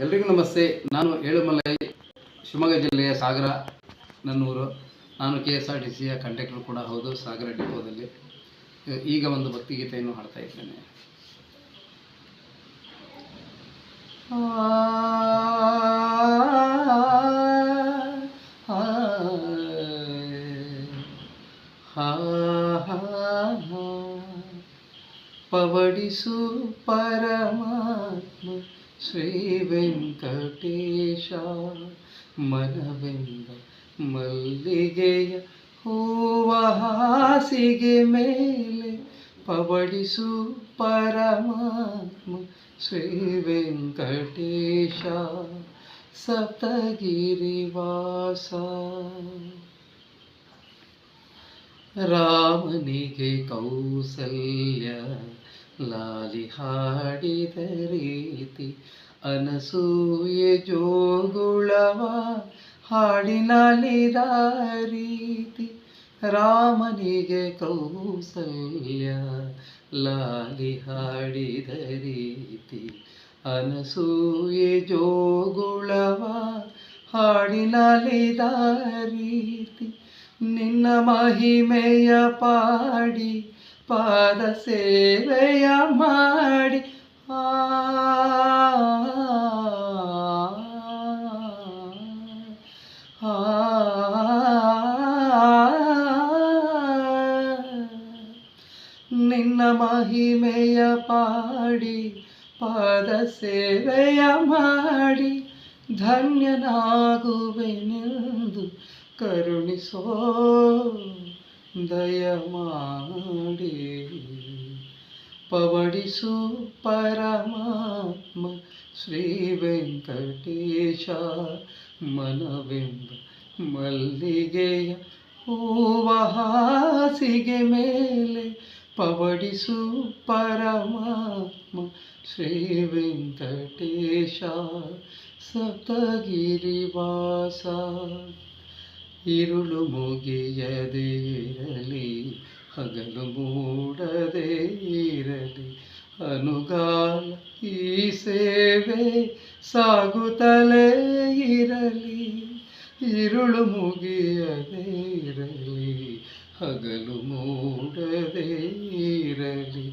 ಎಲ್ರಿಗೂ ನಮಸ್ತೆ. ನಾನು ಏಳುಮಲೈ, ಶಿವಮೊಗ್ಗ ಜಿಲ್ಲೆಯ ಸಾಗರ ನನ್ನೂರು. ನಾನು KSRTCಯ ಕಂಡಕ್ಟರ್ ಕೂಡ ಹೌದು, ಸಾಗರ ಡಿಪೋದಲ್ಲಿ. ಈಗ ಒಂದು ಭಕ್ತಿಗೀತೆಯನ್ನು ಹಾಡ್ತಾ ಇದ್ದೇನೆ. ಪವಡಿಸು ಪರಮಾತ್ಮ ಶ್ರೀ ವೆಂಕಟೇಶ, ಮನವೆಂದ ಮಲ್ಲಿಗೆಯ ಹೂವ ಹಾಸಿಗೆ ಮೇಲೆ ಪವಡಿಸು ಪರಮಾತ್ಮ ಶ್ರೀ ವೆಂಕಟೇಶ, ಸಪ್ತಗಿರಿವಾಸ. ರಾಮನಿಗೆ ಕೌಸಲ್ಯ ಲಾಲಿ ಹಾಡಿದ ರೀತಿ, ಅನಸೂಯೆ ಜೋಗುಳವ ಹಾಡಿನಲಿದ ರೀತಿ. ರಾಮನಿಗೆ ಕೌಸಲ್ಯ ಲಾಲಿ ಹಾಡಿದ ರೀತಿ, ಅನಸೂಯೆ ಜೋಗುಳವ ಹಾಡಿನಲಿದ ರೀತಿ. ನಿನ್ನ ಮಹಿಮೆಯ ಪಾಡಿ ಪಾದ ಸೇವೆಯ ಮಾಡಿ, ನಿನ್ನ ಮಹಿಮೆಯ ಪಾಡಿ ಪಾದ ಸೇವೆಯ ಮಾಡಿ, ಧನ್ಯನಾಗುವೆನೆಂದು ಕರುಣಿಸೋ ದಯಮಾಡಿ. ಪವಡಿಸು ಪರಮಾತ್ಮ ಶ್ರೀ ವೆಂಕಟೇಶ, ಮನವೆಂಬ ಮಲ್ಲಿಗೆಯ ಹೂವ ಹಾಸಿಗೆ ಮೇಲೆ ಪವಡಿಸು ಪರಮಾತ್ಮ ಶ್ರೀ ವೆಂಕಟೇಶ, ಸಪ್ತಗಿರಿವಾಸ. ಇರುಳು ಮುಗಿಯದೇ ಇರಲಿ, ಹಗಲು ಮೂಡದೇ ಇರಲಿ, ಅನುಗಾಲ ಈ ಸೇವೆ ಸಾಗುತ್ತಲೇ ಇರಲಿ. ಇರುಳು ಮುಗಿಯದೇ ಇರಲಿ, ಹಗಲು ಮೂಡದೇ ಇರಲಿ,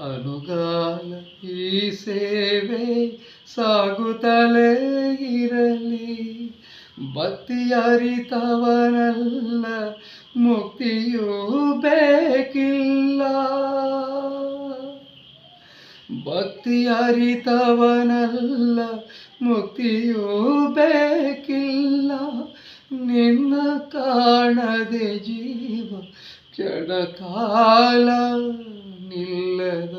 ಅನುಗಾಲ ಈ ಸೇವೆ ಸಾಗುತ್ತಲೇ ಇರಲಿ. ಭಕ್ತಿ ಅರಿತವನಲ್ಲ ಮುಕ್ತಿಯೂ ಬೇಕಿಲ್ಲ, ಭಕ್ತಿ ಅರಿತವನಲ್ಲ ಮುಕ್ತಿಯೂ ಬೇಕಿಲ್ಲ. ನಿನ್ನ ಕಾಣದೆ ಜೀವ ಕ್ಷಣ ಕಾಲ ನಿಲ್ಲದ